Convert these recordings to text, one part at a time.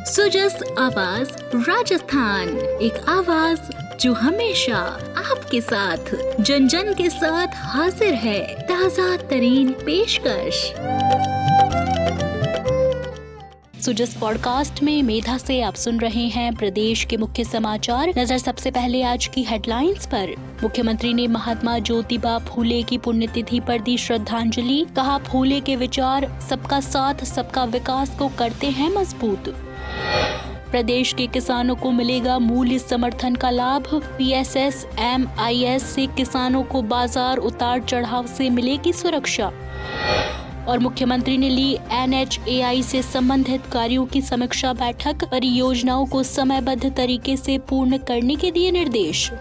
सुजस आवाज राजस्थान, एक आवाज जो हमेशा आपके साथ, जन जन के साथ हाजिर है। ताज़ा तरीन पेशकश। सुजस पॉडकास्ट में मेधा से आप सुन रहे हैं प्रदेश के मुख्य समाचार। नजर सबसे पहले आज की हेडलाइंस पर। मुख्यमंत्री ने महात्मा ज्योतिबा फूले की पुण्यतिथि पर दी श्रद्धांजलि। कहा, फूले के विचार सबका साथ सबका विकास को करते हैं मजबूत। प्रदेश के किसानों को मिलेगा मूल्य समर्थन का लाभ। PSS MIS से किसानों को बाजार उतार चढ़ाव से मिलेगी सुरक्षा। और मुख्यमंत्री ने ली NHAI से संबंधित कार्यों की समीक्षा बैठक। परियोजनाओं को समयबद्ध तरीके से पूर्ण करने के दिए निर्देश।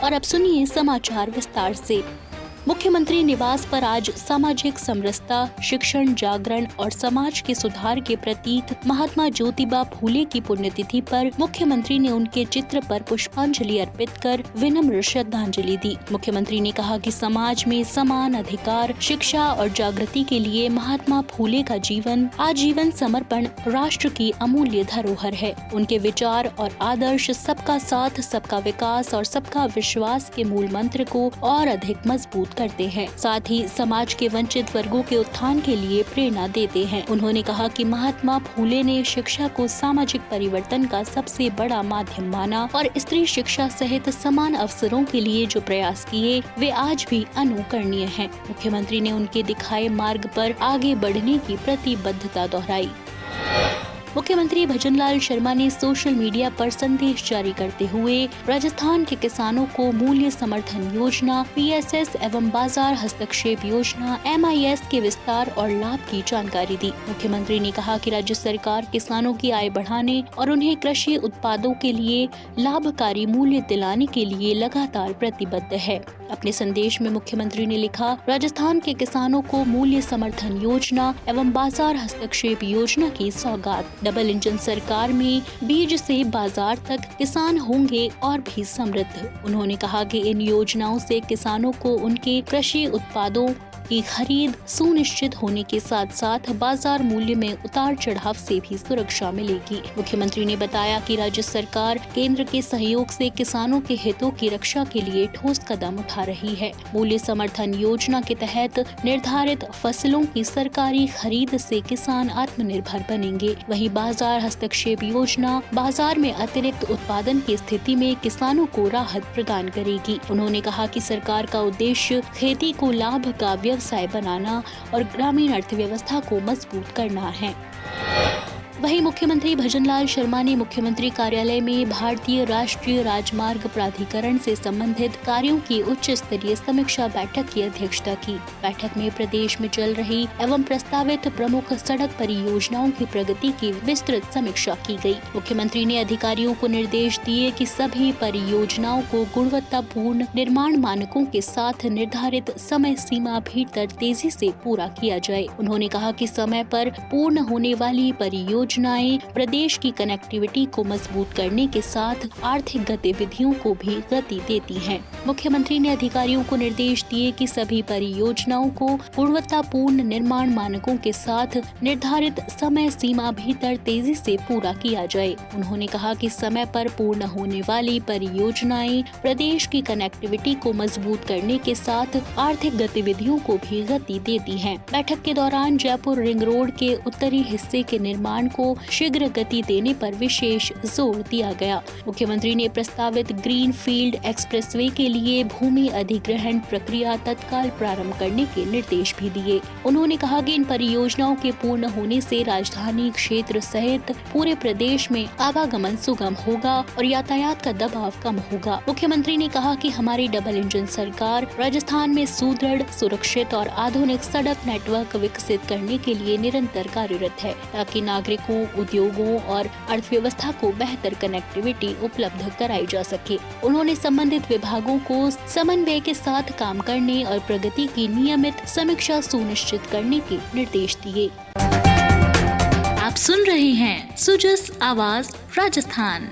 और अब सुनिए समाचार विस्तार से। मुख्यमंत्री निवास पर आज सामाजिक समरसता, शिक्षण, जागरण और समाज के सुधार के प्रतीक महात्मा ज्योतिबा फूले की पुण्यतिथि पर मुख्यमंत्री ने उनके चित्र पर पुष्पांजलि अर्पित कर विनम्र श्रद्धांजलि दी। मुख्यमंत्री ने कहा कि समाज में समान अधिकार, शिक्षा और जागृति के लिए महात्मा फूले का जीवन, आजीवन समर्पण राष्ट्र की अमूल्य धरोहर है। उनके विचार और आदर्श सबका साथ, सबका विकास और सबका विश्वास के मूल मंत्र को और अधिक मजबूत करते हैं, साथ ही समाज के वंचित वर्गों के उत्थान के लिए प्रेरणा देते हैं। उन्होंने कहा कि महात्मा फूले ने शिक्षा को सामाजिक परिवर्तन का सबसे बड़ा माध्यम माना और स्त्री शिक्षा सहित समान अवसरों के लिए जो प्रयास किए वे आज भी अनुकरणीय हैं। मुख्यमंत्री ने उनके दिखाए मार्ग पर आगे बढ़ने की प्रतिबद्धता दोहराई। मुख्यमंत्री भजनलाल शर्मा ने सोशल मीडिया पर संदेश जारी करते हुए राजस्थान के किसानों को मूल्य समर्थन योजना, PSS एवं बाजार हस्तक्षेप योजना, MIS के विस्तार और लाभ की जानकारी दी। मुख्यमंत्री ने कहा कि राज्य सरकार किसानों की आय बढ़ाने और उन्हें कृषि उत्पादों के लिए लाभकारी मूल्य दिलाने के लिए लगातार प्रतिबद्ध है। अपने संदेश में मुख्यमंत्री ने लिखा, राजस्थान के किसानों को मूल्य समर्थन योजना एवं बाजार हस्तक्षेप योजना की सौगात। डबल इंजन सरकार में बीज से बाजार तक किसान होंगे और भी समृद्ध। उन्होंने कहा कि इन योजनाओं से किसानों को उनके कृषि उत्पादों की खरीद सुनिश्चित होने के साथ साथ बाजार मूल्य में उतार चढ़ाव से भी सुरक्षा मिलेगी। मुख्यमंत्री ने बताया कि राज्य सरकार केंद्र के सहयोग से किसानों के हितों की रक्षा के लिए ठोस कदम उठा रही है। मूल्य समर्थन योजना के तहत निर्धारित फसलों की सरकारी खरीद से किसान आत्मनिर्भर बनेंगे। वहीं बाजार हस्तक्षेप योजना बाजार में अतिरिक्त उत्पादन की स्थिति में किसानों को राहत प्रदान करेगी। उन्होंने कहा कि सरकार का उद्देश्य खेती को लाभ का व्यवसाय बनाना और ग्रामीण अर्थव्यवस्था को मजबूत करना है। वहीं मुख्यमंत्री भजनलाल शर्मा ने मुख्यमंत्री कार्यालय में भारतीय राष्ट्रीय राजमार्ग प्राधिकरण से संबंधित कार्यों की उच्च स्तरीय समीक्षा बैठक की अध्यक्षता की। बैठक में प्रदेश में चल रही एवं प्रस्तावित प्रमुख सड़क परियोजनाओं की प्रगति की विस्तृत समीक्षा की गई। मुख्यमंत्री ने अधिकारियों को निर्देश दिए कि सभी परियोजनाओं को गुणवत्तापूर्ण निर्माण मानकों के साथ निर्धारित समय सीमा भीतर तेजी से पूरा किया जाए। उन्होंने कहा कि समय पर पूर्ण होने वाली परियोजनाएं प्रदेश की कनेक्टिविटी को मजबूत करने के साथ आर्थिक गतिविधियों को भी गति देती हैं। मुख्यमंत्री ने अधिकारियों को निर्देश दिए कि सभी परियोजनाओं को गुणवत्तापूर्ण निर्माण मानकों के साथ निर्धारित समय सीमा भीतर तेजी से पूरा किया जाए। उन्होंने कहा कि समय पर पूर्ण होने वाली परियोजनाएं प्रदेश की कनेक्टिविटी को मजबूत करने के साथ आर्थिक गतिविधियों को भी गति देती हैं। बैठक के दौरान जयपुर रिंग रोड के उत्तरी हिस्से के निर्माण को शीघ्र गति देने पर विशेष जोर दिया गया। मुख्यमंत्री ने प्रस्तावित ग्रीन फील्ड एक्सप्रेसवे के लिए भूमि अधिग्रहण प्रक्रिया तत्काल प्रारंभ करने के निर्देश भी दिए। उन्होंने कहा कि इन परियोजनाओं के पूर्ण होने से राजधानी क्षेत्र सहित पूरे प्रदेश में आवागमन सुगम होगा और यातायात का दबाव कम होगा। मुख्यमंत्री ने कहा कि हमारी डबल इंजन सरकार राजस्थान में सुदृढ़, सुरक्षित और आधुनिक सड़क नेटवर्क विकसित करने के लिए निरंतर कार्यरत है, ताकि नागरिकों, उद्योगों और अर्थव्यवस्था को बेहतर कनेक्टिविटी उपलब्ध कराई जा सके। उन्होंने संबंधित विभागों को समन्वय के साथ काम करने और प्रगति की नियमित समीक्षा सुनिश्चित करने के निर्देश दिए। आप सुन रहे हैं सुजस आवाज राजस्थान।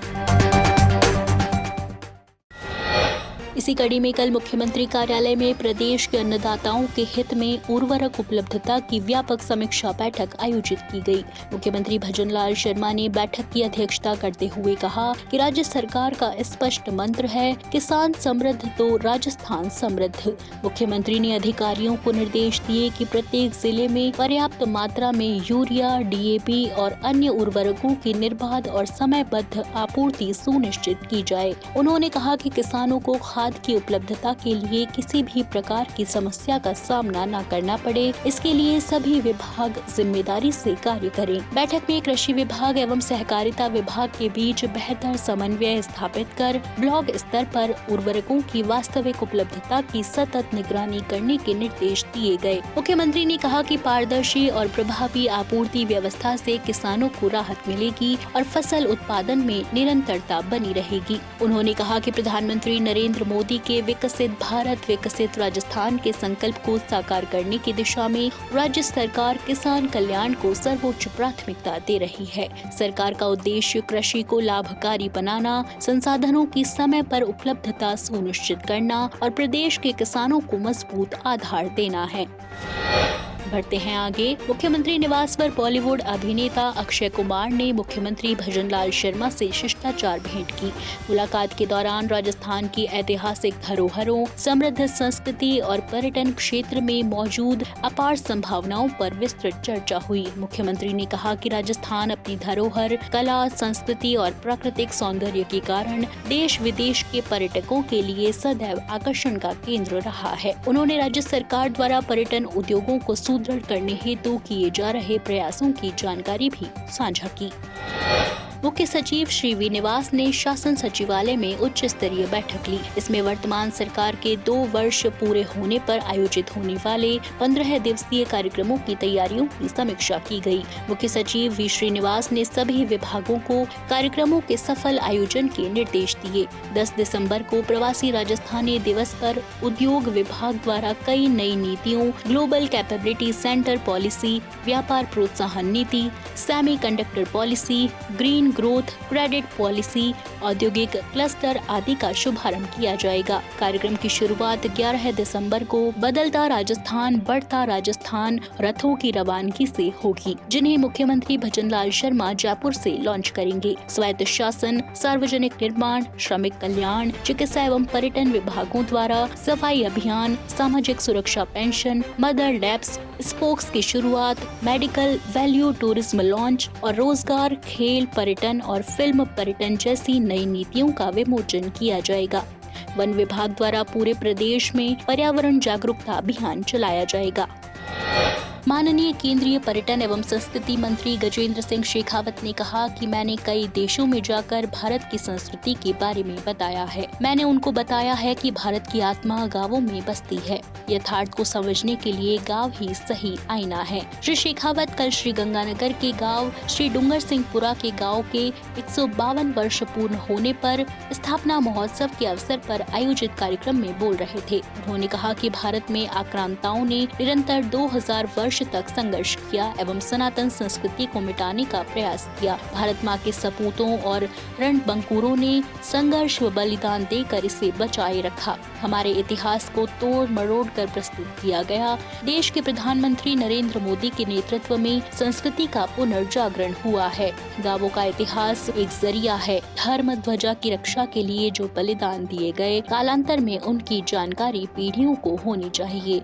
इसी कड़ी में कल मुख्यमंत्री कार्यालय में प्रदेश के अन्नदाताओं के हित में उर्वरक उपलब्धता की व्यापक समीक्षा बैठक आयोजित की गई। मुख्यमंत्री भजनलाल शर्मा ने बैठक की अध्यक्षता करते हुए कहा कि राज्य सरकार का स्पष्ट मंत्र है, किसान समृद्ध तो राजस्थान समृद्ध। मुख्यमंत्री ने अधिकारियों को निर्देश दिए कि प्रत्येक जिले में पर्याप्त मात्रा में यूरिया, डीएपी और अन्य उर्वरकों की निर्बाध और समयबद्ध आपूर्ति सुनिश्चित की जाए। उन्होंने कहा कि किसानों को खाद की उपलब्धता के लिए किसी भी प्रकार की समस्या का सामना न करना पड़े, इसके लिए सभी विभाग जिम्मेदारी से कार्य करें। बैठक में कृषि विभाग एवं सहकारिता विभाग के बीच बेहतर समन्वय स्थापित कर ब्लॉक स्तर पर उर्वरकों की वास्तविक उपलब्धता की सतत निगरानी करने के निर्देश दिए गए। मुख्यमंत्री ने कहा कि पारदर्शी और प्रभावी आपूर्ति व्यवस्था से किसानों को राहत मिलेगी और फसल उत्पादन में निरंतरता बनी रहेगी। उन्होंने कहा कि प्रधानमंत्री नरेंद्र मोदी के विकसित भारत विकसित राजस्थान के संकल्प को साकार करने की दिशा में राज्य सरकार किसान कल्याण को सर्वोच्च प्राथमिकता दे रही है। सरकार का उद्देश्य कृषि को लाभकारी बनाना, संसाधनों की समय पर उपलब्धता सुनिश्चित करना और प्रदेश के किसानों को मजबूत आधार देना है। बढ़ते हैं आगे। मुख्यमंत्री निवास पर बॉलीवुड अभिनेता अक्षय कुमार ने मुख्यमंत्री भजनलाल शर्मा से शिष्टाचार भेंट की। मुलाकात के दौरान राजस्थान की ऐतिहासिक धरोहरों, समृद्ध संस्कृति और पर्यटन क्षेत्र में मौजूद अपार संभावनाओं पर विस्तृत चर्चा हुई। मुख्यमंत्री ने कहा कि राजस्थान अपनी धरोहर, कला, संस्कृति और प्राकृतिक सौंदर्य के कारण देश विदेश के पर्यटकों के लिए सदैव आकर्षण का केंद्र रहा है। उन्होंने राज्य सरकार द्वारा पर्यटन उद्योगों को सुदृढ़ करने हेतु किए जा रहे प्रयासों की जानकारी भी साझा की। मुख्य सचिव श्री विनिवास ने शासन सचिवालय में उच्च स्तरीय बैठक ली। इसमें वर्तमान सरकार के 2 वर्ष पूरे होने पर आयोजित होने वाले 15 दिवसीय कार्यक्रमों की तैयारियों की समीक्षा की गई। मुख्य सचिव वी श्रीनिवास ने सभी विभागों को कार्यक्रमों के सफल आयोजन के निर्देश दिए। 10 दिसंबर को प्रवासी राजस्थानी दिवस पर उद्योग विभाग द्वारा कई नई नीतियों, ग्लोबल कैपेबिलिटी सेंटर पॉलिसी, व्यापार प्रोत्साहन नीति, semiconductor policy, green growth, credit policy, औद्योगिक क्लस्टर आदि का शुभारंभ किया जाएगा। कार्यक्रम की शुरुआत 11 दिसंबर को बदलता राजस्थान बढ़ता राजस्थान रथों की रवानगी से होगी, जिन्हें मुख्यमंत्री भजनलाल शर्मा जयपुर से लॉन्च करेंगे। स्वायत्त शासन, सार्वजनिक निर्माण, श्रमिक कल्याण, चिकित्सा एवं पर्यटन विभागों द्वारा सफाई अभियान, सामाजिक सुरक्षा पेंशन, मदर लैब्स, स्पोक्स की शुरुआत, मेडिकल वैल्यू टूरिज्म लॉन्च और रोजगार, खेल, पर्यटन और फिल्म पर्यटन जैसी नई नीतियों का विमोचन किया जाएगा। वन विभाग द्वारा पूरे प्रदेश में पर्यावरण जागरूकता अभियान चलाया जाएगा। माननीय केंद्रीय पर्यटन एवं संस्कृति मंत्री गजेंद्र सिंह शेखावत ने कहा कि मैंने कई देशों में जाकर भारत की संस्कृति के बारे में बताया है। मैंने उनको बताया है कि भारत की आत्मा गांवों में बसती है। यथार्थ को समझने के लिए गांव ही सही आईना है। श्री शेखावत कल श्री गंगानगर के गांव श्री डूंगर सिंहपुरा के गांव के 152 वर्ष पूर्ण होने पर स्थापना महोत्सव के अवसर पर आयोजित कार्यक्रम में बोल रहे थे। उन्होंने कहा कि भारत में आक्रांताओं ने निरंतर 2000 वर्ष तक संघर्ष किया एवं सनातन संस्कृति को मिटाने का प्रयास किया। भारत माँ के सपूतों और रणबंकुरों ने संघर्ष व बलिदान देकर इसे बचाए रखा। हमारे इतिहास को तोड़ मरोड़ कर प्रस्तुत किया गया। देश के प्रधानमंत्री नरेंद्र मोदी के नेतृत्व में संस्कृति का पुनर्जागरण हुआ है। गांवों का इतिहास एक जरिया है। धर्म ध्वजा की रक्षा के लिए जो बलिदान दिए गए, कालांतर में उनकी जानकारी पीढ़ियों को होनी चाहिए।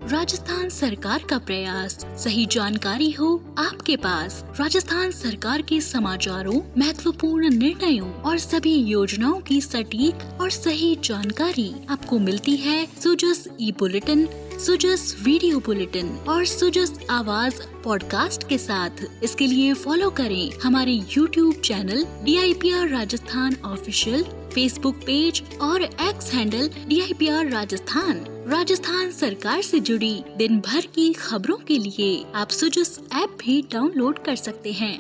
राजस्थान सरकार का प्रयास, सही जानकारी हो आपके पास। राजस्थान सरकार के समाचारों, महत्वपूर्ण निर्णयों और सभी योजनाओं की सटीक और सही जानकारी आपको मिलती है सुजस ई बुलेटिन, सुजस वीडियो बुलेटिन और सुजस आवाज पॉडकास्ट के साथ। इसके लिए फॉलो करें हमारे YouTube channel DIPR Rajasthan official, Facebook page और X handle DIPR Rajasthan. Rajasthan सरकार से जुड़ी दिन भर की खबरों के लिए आप सुजस ऐप भी डाउनलोड कर सकते हैं।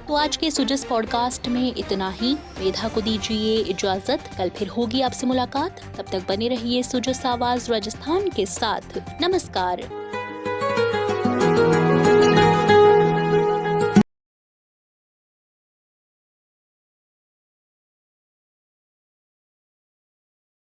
तो आज के सुजस पॉडकास्ट में इतना ही। मेधा को दीजिए इजाजत। कल फिर होगी आपसे मुलाकात। तब तक बने रहिए सुजस आवाज राजस्थान के साथ। नमस्कार।